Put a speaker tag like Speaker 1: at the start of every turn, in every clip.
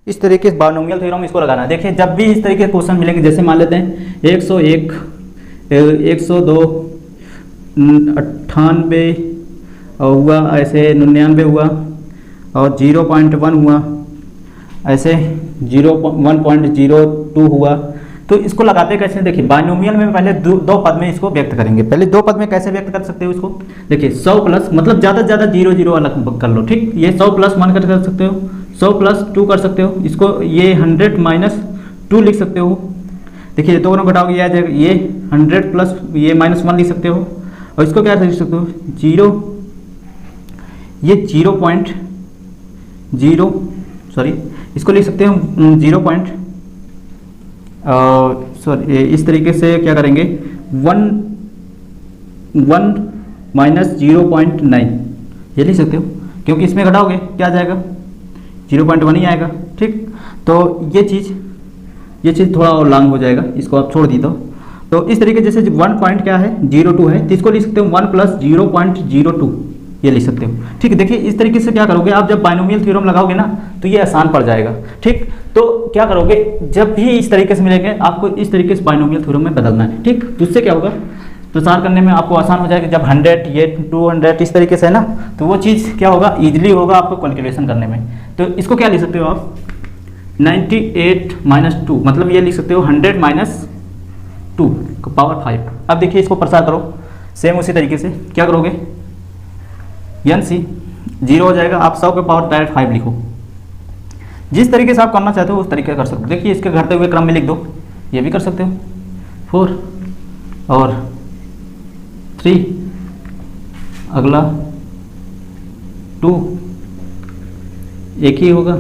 Speaker 1: इस तरीके से बायनोमियल थ्योरम इसको लगाना है। देखिए जब भी इस तरीके के क्वेश्चन मिलेंगे, जैसे मान लेते हैं 101, 102, 98 हुआ, ऐसे 99 हुआ और 0.1 हुआ, ऐसे 1.02 हुआ। तो इसको लगाते कैसे, देखिए बायनोमियल में पहले दो पद में इसको व्यक्त करेंगे। पहले दो पद में कैसे व्यक्त कर सकते हो इसको, देखिए 100 प्लस, मतलब ज़्यादा से ज़्यादा 0 0 अलग कर लो, ठीक। ये 100 प्लस मान कर सकते हो, 100 प्लस 2 कर सकते हो, इसको ये 100 माइनस 2 लिख सकते हो। देखिए दोनों घटाओगे ये आ जाएगा, ये 100 प्लस ये -1 लिख सकते हो। और इसको क्या लिख सकते हो, 0, ये 0.0 सॉरी इसको लिख सकते हो 0. सॉरी इस तरीके से क्या करेंगे, 1 माइनस 0.9 ये लिख सकते हो, क्योंकि इसमें घटाओगे क्या आ जाएगा, 0.1 ही आएगा, ठीक। तो ये चीज़ थोड़ा और लॉन्ग हो जाएगा, इसको आप छोड़ दी। तो इस तरीके जैसे 1 पॉइंट क्या है 02 है, तो इसको लिख सकते हो 1 प्लस 0.02 ये लिख सकते हो, ठीक है। देखिए इस तरीके से क्या करोगे आप, जब बायनोमियल थ्योरम लगाओगे ना तो ये आसान पड़ जाएगा, ठीक। तो क्या करोगे, जब भी इस तरीके से मिलेंगे आपको इस तरीके से बायनोमियल थ्योरम में बदलना है, ठीक। तो इससे क्या होगा, प्रसार करने में आपको आसान हो जाएगा। जब 100 ये 200 इस तरीके से है ना, तो वो चीज़ क्या होगा, ईजिली होगा आपको कैलकुलेशन करने में। तो इसको क्या लिख सकते हो आप, 98 माइनस 2, मतलब ये लिख सकते हो 100 माइनस 2 का पावर 5। अब देखिए इसको प्रसार करो, सेम उसी तरीके से क्या करोगे, NC 0 हो जाएगा, आप 100 के पावर डायरेक्ट 5 लिखो। जिस तरीके से आप करना चाहते हो उस तरीके से कर सकते हो। देखिए इसके घटते हुए क्रम में लिख दो, ये भी कर सकते हो, 4 और 3, अगला 2, एक ही होगा,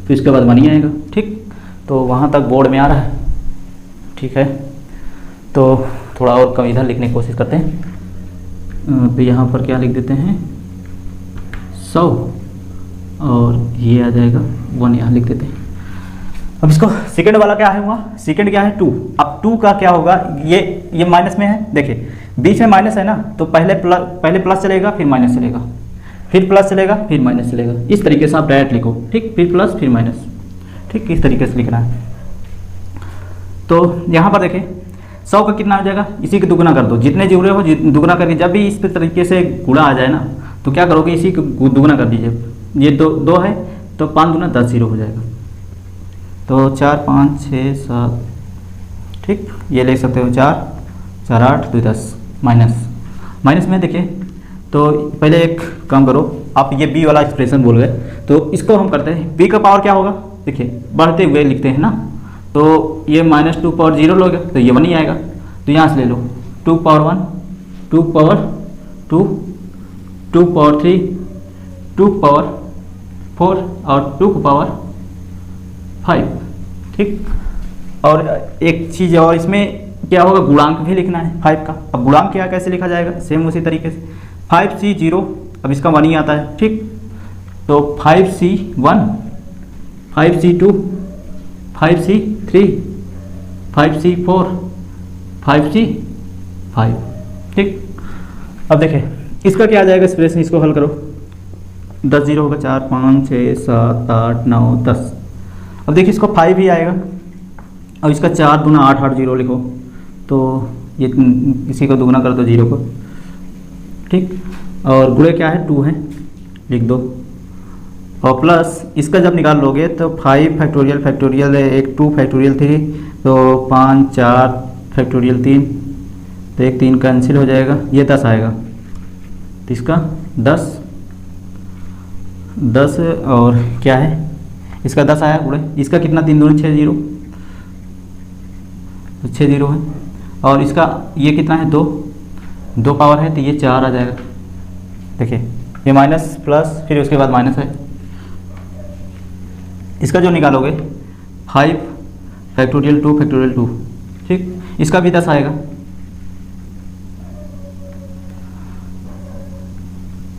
Speaker 1: फिर इसके बाद 1 ही आएगा, ठीक। तो वहाँ तक बोर्ड में आ रहा है, ठीक है। तो थोड़ा और कम इधर लिखने की कोशिश करते हैं। तो यहाँ पर क्या लिख देते हैं, 100 और ये आ जाएगा 1 यहाँ लिख देते हैं। अब इसको सेकंड वाला क्या है हुआ, सेकंड क्या है 2। अब 2 का क्या होगा, ये माइनस में है, देखिए बीच में माइनस है ना, तो पहले प्लस चलेगा, फिर माइनस चलेगा, फिर प्लस चलेगा, फिर माइनस चलेगा। इस तरीके से आप डायरेक्ट लिखो, ठीक, फिर प्लस फिर माइनस, ठीक, इस तरीके से लिखना है। तो यहाँ पर देखिए 100 का कितना हो जाएगा, इसी के दुगुना कर दो, जितने जुड़े हो दुगुना करके, जब भी इस तरीके से गुणा आ जाए ना तो क्या करोगे, इसी को दुगुना कर दीजिए। ये 2 है तो 5 दूना 10 0 हो जाएगा। तो 4 5 6 7, ठीक, ये ले सकते हो 4 4 8 2 10 माइनस में। देखिए तो पहले एक काम करो, आप ये b वाला एक्सप्रेशन बोल गए, तो इसको हम करते हैं, b का पावर क्या होगा, देखिए बढ़ते हुए लिखते हैं ना, तो ये -2 पावर 0 लोगे तो ये 1 ही आएगा। तो यहाँ से ले लो 2 पावर 1, 2 पावर 2, 2 पावर 3, 2 पावर 4 और 2 पावर 5, ठीक। और एक चीज़ और इसमें क्या होगा, गुणांक भी लिखना है 5 का। अब गुणांक क्या कैसे लिखा जाएगा, सेम उसी तरीके से 5C0, अब इसका 1 ही आता है, ठीक। तो 5C1, 5C2, 5C3, 5C4, 5C5, ठीक। अब देखें इसका क्या आ जाएगा एक्सप्रेशन, इसको हल करो, 10 0 होगा, 4 5 6 7 8 9 10। अब देखिए इसको 5 ही आएगा, अब इसका 4 दूना 8 8 0 लिखो, तो ये इसी को दुगना कर दो 0 को, ठीक। और गुणे क्या है 2 है, लिख दो, और प्लस इसका जब निकाल लोगे तो 5 फैक्टोरियल 1 2 फैक्टोरियल 3, तो 5 4 फैक्टोरियल 3, तो 1 3 कैंसिल हो जाएगा, ये 10 आएगा, तो इसका 10 और क्या है, इसका 10 आया गुणे, इसका कितना 3 दूनी 6 0, तो 6 0 है, और इसका ये कितना है 2 पावर है, तो ये 4 आ जाएगा। देखिए ये माइनस प्लस फिर उसके बाद माइनस है, इसका जो निकालोगे 5 फैक्टोरियल 2 फैक्टोरियल 2, ठीक, इसका भी 10 आएगा,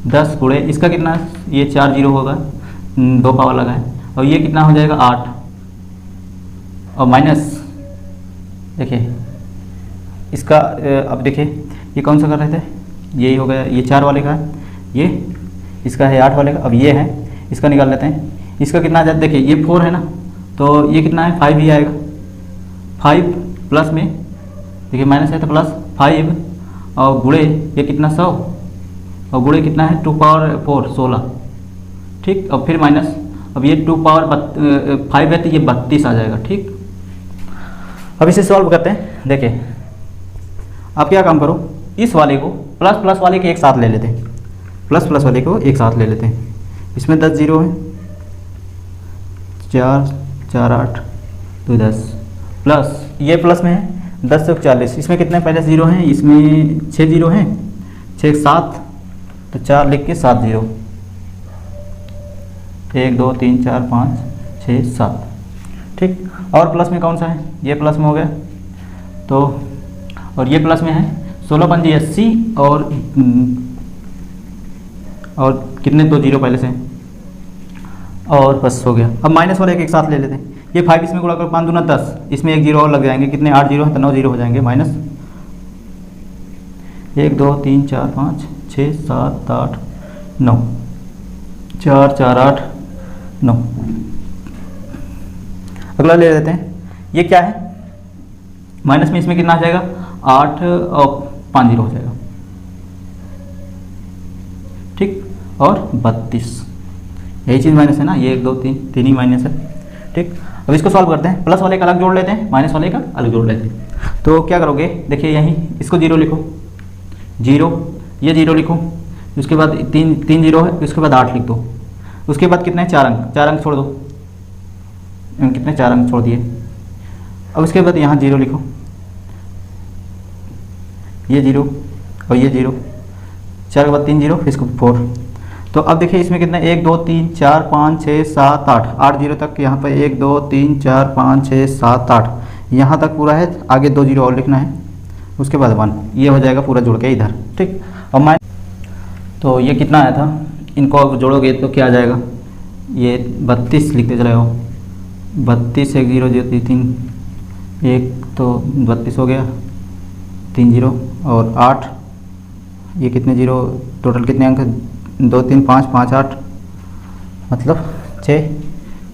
Speaker 1: 10 गुणे इसका कितना, ये 4 0 होगा, 2 पावर लगा है, और ये कितना हो जाएगा 8, और माइनस देखिए इसका, अब देखिए ये कौन सा कर रहे थे, यही हो गया, ये 4 वाले का है, ये इसका है 8 वाले का, अब ये है, इसका निकाल लेते हैं, इसका कितना आ जाता है, देखिए ये 4 है ना, तो ये कितना है 5 ही आएगा। 5 प्लस में देखिए माइनस है तो प्लस 5 और गुणे ये कितना 100 और गुणे कितना है 2 पावर 4 16, ठीक। और फिर माइनस, अब ये 2 पावर 5 है तो ये 32 आ जाएगा, ठीक। अब इसे सॉल्व करते हैं। देखिए आप क्या काम करो, इस वाले को प्लस प्लस वाले के एक साथ ले लेते हैं, प्लस प्लस वाले को एक साथ ले लेते हैं। इसमें 10 जीरो है, 4 4 8 2 10 प्लस ये प्लस में है 10 से 40, इसमें कितने पहले जीरो हैं, इसमें 6 जीरो हैं, 6 7 तो 4 लिख के 7 जीरो, 1 2 3 4 5 6 7, ठीक। और प्लस में कौन सा है, ये प्लस में हो गया तो, और ये प्लस में है 16 5 80 और कितने 2 जीरो पहले से हैं, और बस हो गया। अब माइनस वाले एक साथ ले लेते हैं। ये 5 इसमें गुणा करो 5 दूना 10, इसमें 1 जीरो और लग जाएंगे, कितने 8 जीरो हैं तो 9 जीरो हो जाएंगे, माइनस 1 2 3 4 5 6 7 8 9 4 4 8 9। अगला ले लेते हैं, ये क्या है माइनस में, इसमें कितना आ जाएगा 8 और 5 जीरो हो जाएगा, ठीक। और 32, यही चीज़ माइनस है ना, ये 1 2 3 तीन ही माइनस है, ठीक। अब इसको सॉल्व करते हैं, प्लस वाले का अलग जोड़ लेते हैं, माइनस वाले का अलग जोड़ लेते हैं। तो क्या करोगे, देखिए यहीं इसको जीरो लिखो, जीरो ये जीरो लिखो, उसके बाद तीन जीरो है, उसके बाद 8 लिख दो, उसके बाद कितने 4 अंक छोड़ दो, कितने 4 अंक छोड़ दिए। अब उसके बाद यहाँ जीरो लिखो, ये जीरो और ये जीरो, 4 के बाद 3 जीरो, इसको 4। तो अब देखिए इसमें कितने 1 2 3 4 5 6 7 8 जीरो तक, यहाँ पर 1 2 3 4 5 6 7 8 यहाँ तक पूरा है, आगे 2 जीरो और लिखना है, उसके बाद 1, ये हो जाएगा पूरा जुड़ के इधर, ठीक। अब मैं तो ये कितना आया था, इनको जोड़ोगे तो क्या आ जाएगा, ये 32 लिखते चले जाओ, 32 1 0 0 3 1 तो 32 हो गया, 3 जीरो और 8, ये कितने जीरो टोटल कितने अंक 2 3 5 5 8 मतलब 6,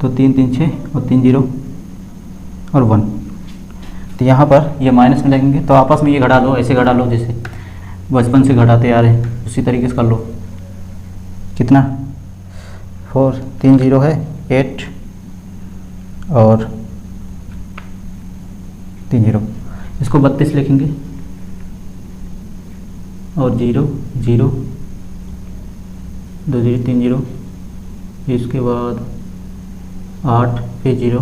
Speaker 1: तो 3 3 6 और 3 जीरो और 1। तो यहाँ पर ये माइनस में लगेंगे, तो आपस में ये घटा लो, ऐसे घटा लो जैसे बचपन से घटाते आ रहे हैं, उसी तरीके से कर लो। कितना 4 3 जीरो है 8 और 3 जीरो, इसको 32 लिखेंगे और 0 0 2 जीरो 3 जीरो, इसके बाद 8 फिर 0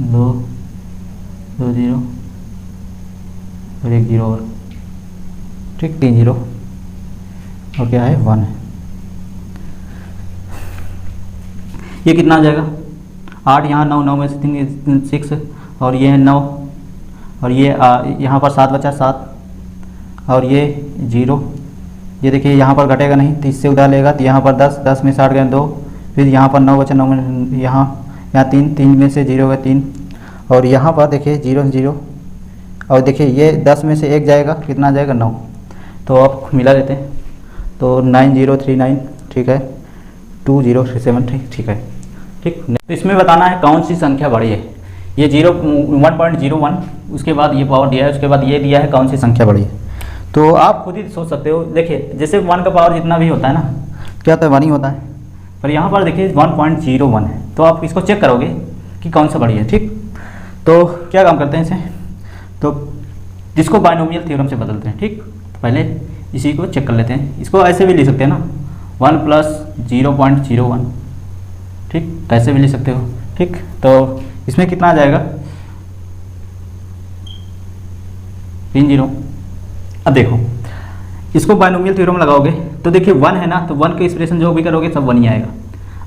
Speaker 1: 2 जीरो और 1 जीरो और, ठीक। 3 जीरो और क्या है 1 है। ये कितना आ जाएगा 8, यहाँ 9 9 में से 3 6 और ये है 9 और ये यहाँ पर 7 बचा 7 और ये 0, ये देखिए यहाँ पर घटेगा नहीं तो इससे उधार लेगा, तो यहाँ पर 10 10 में से 8 गए 2, फिर यहाँ पर 9 बचा 9 में यहाँ 3 में से 0 गए 3 और यहाँ पर देखिए 0 0 और देखिए ये 10 में से 1 जाएगा, कितना आ जाएगा 9। तो आप मिला लेते हैं, तो 9039, ठीक है, 2037, ठीक है, ठीक। तो इसमें बताना है कौन सी संख्या बड़ी है, ये 1.01, उसके बाद ये पावर दिया है, उसके बाद ये दिया है, कौन सी संख्या बड़ी है। तो आप खुद ही सोच सकते हो, देखिए जैसे 1 का पावर जितना भी होता है ना, क्या होता है 1 ही होता है, पर यहाँ पर देखिए 1.01 है, तो आप इसको चेक करोगे कि कौन सा बड़ी है, ठीक। तो क्या काम करते हैं इसे, तो जिसको बाइनोमियल थ्योरम से बदलते हैं, ठीक। तो पहले इसी को चेक कर लेते हैं, इसको ऐसे भी लिख सकते हैं ना 1 + 0.01, ठीक, ऐसे भी लिख सकते हो, ठीक। तो इसमें कितना आ जाएगा 3 जीरो। अब देखो इसको बाइनोमियल थ्योरम लगाओगे तो देखिए 1 है ना, तो 1 के एक्सप्रेशन जो भी करोगे सब 1 ही आएगा।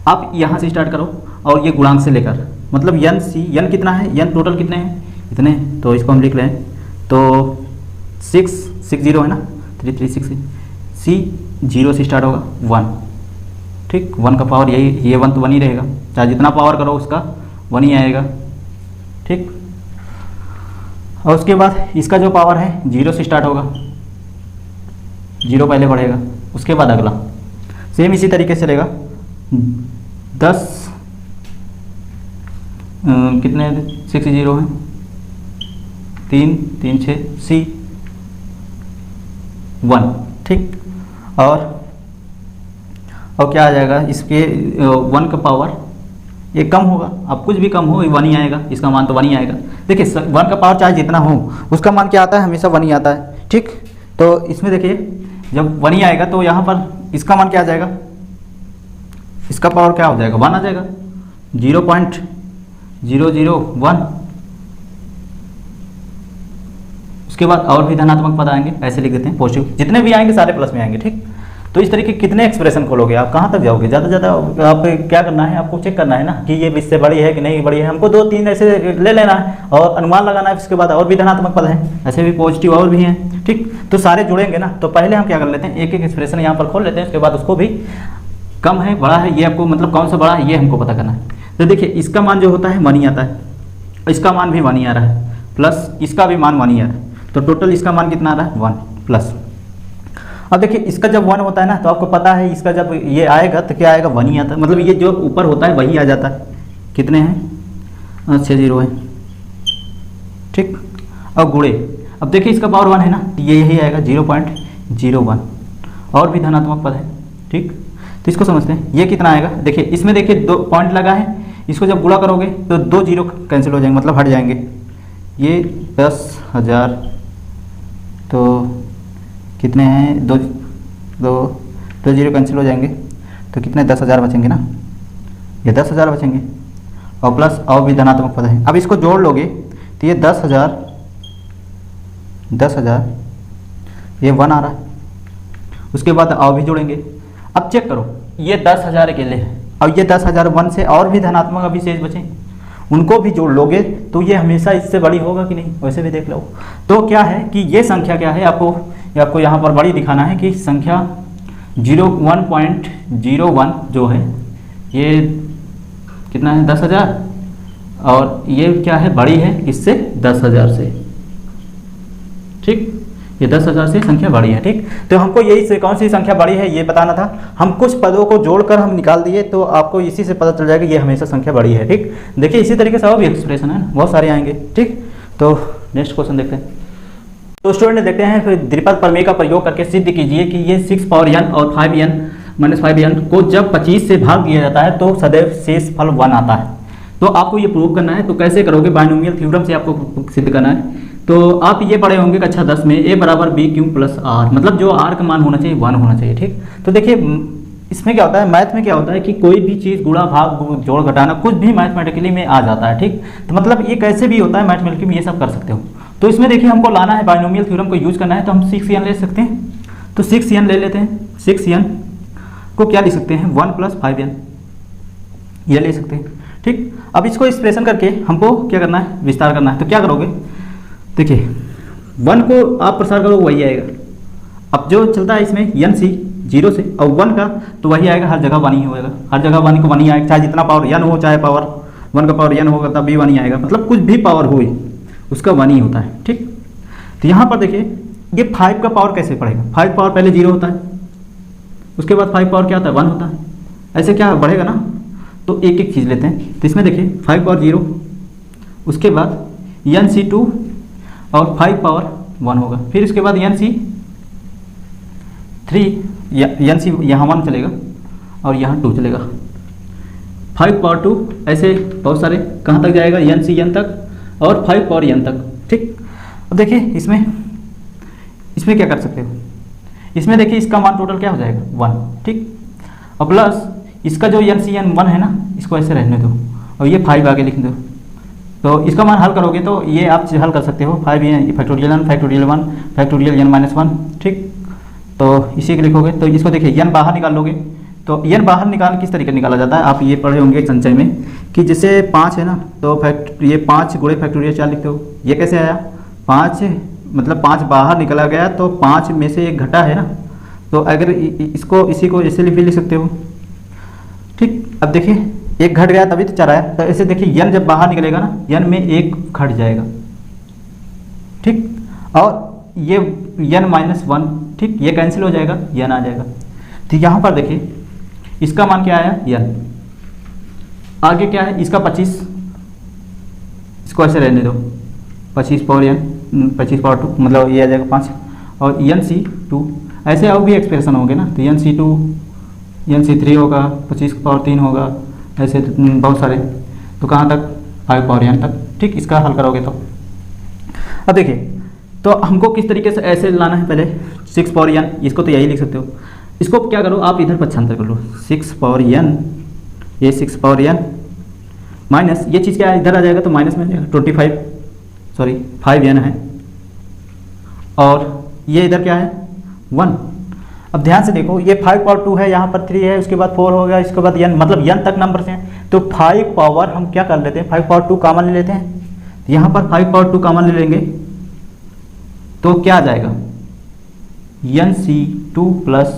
Speaker 1: आप यहाँ से स्टार्ट करो और ये गुणांक से लेकर, मतलब n कितना है, n टोटल कितने हैं इतने, तो इसको हम लिख रहे हैं, तो 6 जीरो है ना, 3 3 6, c 0 से स्टार्ट होगा 1, ठीक। 1 का पावर यही, ये 1 तो 1 ही रहेगा, चाहे जितना पावर करो उसका 1 ही आएगा, ठीक। और उसके बाद इसका जो पावर है 0 से स्टार्ट होगा, 0 पहले बढ़ेगा, उसके बाद अगला सेम इसी तरीके से चलेगा, 10 कितने 6 जीरो हैं, 3 3 6 C 1, ठीक। और क्या आ जाएगा इसके 1 का पावर, ये कम होगा, अब कुछ भी कम हो 1 ही आएगा, इसका मान तो 1 ही आएगा। देखिए 1 का पावर चाहे जितना हो उसका मान क्या आता है, हमेशा 1 ही आता है, ठीक। तो इसमें देखिए जब 1 ही आएगा तो यहाँ पर इसका मान क्या आ जाएगा, इसका पावर क्या हो जाएगा, 1 आ जाएगा, 0.001। उसके बाद और भी धनात्मक पद आएंगे, ऐसे लिख देते हैं पॉजिटिव, जितने भी आएंगे सारे प्लस में आएंगे, ठीक। तो इस तरीके कितने एक्सप्रेशन खोलोगे आप, कहाँ तक जाओगे, ज़्यादा ज़्यादा आप क्या करना है, आपको चेक करना है ना कि ये इससे बड़ी है कि नहीं बड़ी है, हमको 2-3 ऐसे ले लेना है और अनुमान लगाना है। उसके बाद और भी धनात्मक पद हैं, ऐसे भी पॉजिटिव और भी हैं, ठीक। तो सारे जुड़ेंगे ना, तो पहले हम क्या कर लेते हैं, एक एक एक्सप्रेशन यहाँ पर खोल लेते हैं, उसके बाद उसको भी कम है बड़ा है ये आपको मतलब कौन सा बड़ा है ये हमको पता करना है। तो देखिए इसका मान जो होता है 1 ही आता है, इसका मान भी 1 ही आ रहा है, प्लस इसका भी मान 1 ही आ रहा है, तो टोटल इसका मान कितना आ रहा है 1 प्लस। अब देखिए इसका जब 1 होता है ना तो आपको पता है इसका जब ये आएगा तो क्या आएगा 1 ही आता है, मतलब ये जो ऊपर होता है वही आ जाता है। कितने हैं 6 जीरो है, ठीक। अब गुणे, अब देखिए इसका पावर 1 है ना तो ये यही आएगा 0.01, और भी धनात्मक पद है, ठीक। तो इसको समझते हैं ये कितना आएगा, देखिए इसमें देखिए 2 पॉइंट लगा है, इसको जब गुणा करोगे तो 2 जीरो कैंसिल हो जाएंगे, मतलब हट जाएंगे, ये 10,000 तो कितने हैं 2 जीरो कैंसिल हो जाएंगे तो कितने 10,000 बचेंगे ना, ये 10,000 बचेंगे, और प्लस और भी धनात्मक पद है। अब इसको जोड़ लोगे तो ये 10,000 ये 1 आ रहा है, उसके बाद और भी जोड़ेंगे। अब चेक करो ये 10,000 अकेले है, अब ये 10,000 1 से और भी धनात्मक अभी शेष बचे, उनको भी जोड़ लोगे तो ये हमेशा इससे बड़ी होगा कि नहीं, वैसे भी देख लो। तो क्या है कि ये संख्या क्या है, आपको यहाँ पर बड़ी दिखाना है कि संख्या 1.01 जो है ये कितना है 10,000, और ये क्या है बड़ी है किससे 10,000 से, ठीक। ये 10,000 से संख्या बड़ी है, ठीक। तो हमको यही से कौन सी संख्या बड़ी है ये बताना था, हम कुछ पदों को जोड़कर हम निकाल दिए तो आपको इसी से पता चल जाएगा ये हमेशा संख्या बड़ी है, ठीक। देखिए इसी तरीके से और भी एक्सप्रेशन है ना, बहुत सारे आएंगे, ठीक। तो नेक्स्ट क्वेश्चन देखते हैं। तो स्टूडेंट देखते हैं फिर द्विपद प्रमेय का प्रयोग करके सिद्ध कीजिए कि ये 6 पावर n और 5n - 5n को जब 25 से भाग दिया जाता है तो सदैव शेष फल 1 आता है। तो आपको ये प्रूव करना है, तो कैसे करोगे, बायनोमियल थ्योरम से आपको सिद्ध करना है। तो आप ये पढ़े होंगे कक्षा 10 में a बराबर b³ + r, मतलब जो r का मान होना चाहिए 1 होना चाहिए, ठीक। तो देखिए इसमें क्या होता है, मैथ में क्या होता है कि कोई भी चीज़ गुणा भाग जोड़ घटाना कुछ भी मैथमेटिकली में आ जाता है, ठीक। तो मतलब ये कैसे भी होता है मैथमेटिकली में, ये सब कर सकते हो। तो इसमें देखिए हमको लाना है बायनोमियल थ्योरम को यूज करना है, तो हम 6n ले सकते हैं, तो 6n ले लेते हैं। 6n को क्या लिख सकते हैं 1 + 5n, ये ले सकते हैं, ठीक। अब इसको एक्सप्रेशन करके हमको क्या करना है, विस्तार करना है। तो क्या करोगे, देखिए 1 को आप प्रसार करो वही आएगा, अब जो चलता है इसमें NC 0 से, और 1 का तो वही आएगा, हर जगह 1 ही होएगा, हर जगह 1 को 1 ही आएगा, चाहे जितना पावर n हो, चाहे पावर 1 का पावर n होगा तब भी 1 ही आएगा, मतलब कुछ भी पावर हो उसका 1 ही होता है, ठीक। तो यहाँ पर देखिए ये 5 का पावर कैसे पड़ेगा, 5 पावर पहले 0 होता है, उसके बाद 5 पावर क्या होता है 1 होता है, ऐसे क्या बढ़ेगा ना। तो एक एक चीज़ लेते हैं, तो इसमें देखिए 5 पावर 0, उसके बाद NC2 और 5 पावर 1 होगा, फिर उसके बाद NC3 NC यहाँ 1 चलेगा और यहाँ 2 चलेगा, 5 पावर 2, ऐसे बहुत सारे कहाँ तक जाएगा NCN तक और 5 पावर n तक, ठीक। अब देखिए इसमें क्या कर सकते हो, इसमें देखिए इसका मान टोटल क्या हो जाएगा 1, ठीक। और प्लस इसका जो NCN 1 है ना, इसको ऐसे रहने दो और ये 5 आगे लिख दो, तो इसका मान हल करोगे तो ये आप हल कर सकते हो 5 फैक्टोरियल n फैक्टोरियल n - 1, ठीक। तो इसी के लिखोगे तो इसको देखिए n बाहर निकाल लोगे, तो n बाहर निकाल किस तरीके निकाला जाता है, आप ये पढ़े होंगे संचय में कि जैसे 5 है ना, तो ये 5 गुणे फैक्टोरियल 4 लिखते हो, ये कैसे आया 5, मतलब 5 बाहर निकला गया तो 5 में से एक घटा है ना, तो अगर इसी को ऐसे भी लिख सकते हो, ठीक। अब देखिए एक घट गया तभी तो 4 आया, तो ऐसे देखिए n जब बाहर निकलेगा ना, n में एक घट जाएगा, ठीक। और ये n - 1, ठीक, ये कैंसिल हो जाएगा, n आ जाएगा। तो यहाँ पर देखिए इसका मान क्या आया n, आगे क्या है इसका 25, इसको ऐसे रहने दो, 25 पावर n 25 पावर 2 मतलब ये आ जाएगा 5, और NC2 ऐसे और भी एक्सप्रेशन होंगे ना, तो NC2 NC3 होगा, 25 पावर 3 होगा, ऐसे बहुत सारे। तो कहाँ तक 5 पावर n तक, ठीक। इसका हल करोगे तो अब देखिए, तो हमको किस तरीके से ऐसे लाना है, पहले 6 पावर n, इसको तो यही लिख सकते हो, इसको क्या करो आप इधर पक्षांतर कर लो, 6 पावर n, ये 6 पावर n माइनस ये चीज़ क्या है, इधर आ जाएगा तो माइनस में आ जाएगा, 5n है, और ये इधर क्या है 1। अब ध्यान से देखो, ये 5 पावर 2 है, यहाँ पर 3 है, उसके बाद 4 हो गया, इसके बाद n, मतलब n तक नंबर से हैं, तो 5 पावर हम क्या कर लेते हैं, 5 पावर 2 कॉमन ले लेते हैं, यहाँ पर 5 पावर 2 कॉमन ले लेंगे तो क्या आ जाएगा, NC2 प्लस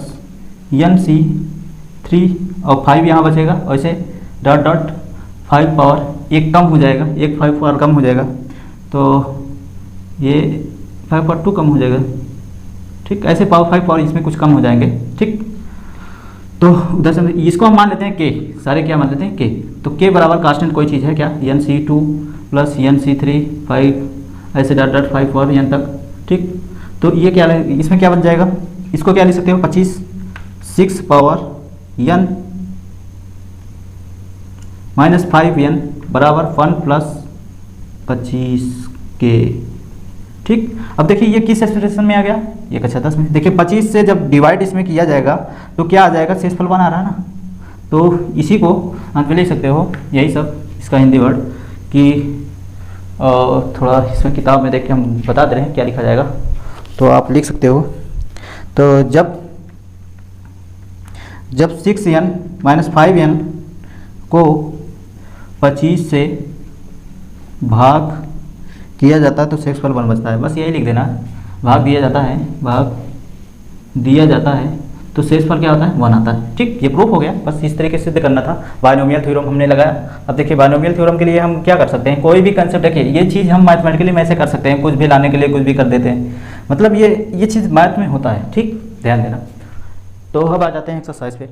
Speaker 1: NC3 और 5 यहाँ बचेगा, वैसे डॉट डॉट 5 पावर एक कम हो जाएगा, एक 5 पावर कम हो जाएगा, तो ये 5 पावर 2 कम हो जाएगा, ठीक। ऐसे पावर 5 पावर इसमें कुछ कम हो जाएंगे, ठीक। तो उधर से इसको हम मान लेते हैं k, सारे क्या मान लेते हैं k, तो k बराबर कांस्टेंट कोई चीज़ है क्या, NC2 प्लस NC3 5 ऐसे डॉट डॉट 5 पावर n तक, ठीक। तो ये क्या, इसमें क्या बन जाएगा, इसको क्या लिख सकते हो 25, 6 पावर n माइनस 5n बराबर 1 प्लस 25k, ठीक। अब देखिए ये किस एक्सप्रेशन में आ गया, ये कक्षा 10 में। देखिए 25 से जब डिवाइड इसमें किया जाएगा तो क्या आ जाएगा, शेषफल बना रहा है ना, तो इसी को अंत में लिख सकते हो, यही सब इसका हिंदी वर्ड कि थोड़ा इसमें किताब में देख के हम बता दे रहे हैं क्या लिखा जाएगा, तो आप लिख सकते हो। तो जब 6n माइनस 5n को 25 से भाग किया जाता है तो शेषफल 1 बचता है, बस यही लिख देना, भाग दिया जाता है तो शेषफल क्या होता है 1 आता है, ठीक। ये प्रूफ हो गया, बस इस तरीके से सिद्ध करना था। बायनोमियल थ्योरम हमने लगाया। अब देखिए बायनोमियल थ्योरम के लिए हम क्या कर सकते हैं, कोई भी कंसेप्ट देखिए, ये चीज़ हम मैथमेटिकली में ऐसे कर सकते हैं, कुछ भी लाने के लिए कुछ भी कर देते हैं, मतलब ये चीज़ मैथ में होता है, ठीक, ध्यान देना। तो अब आ जाते हैं एक्सरसाइज पे।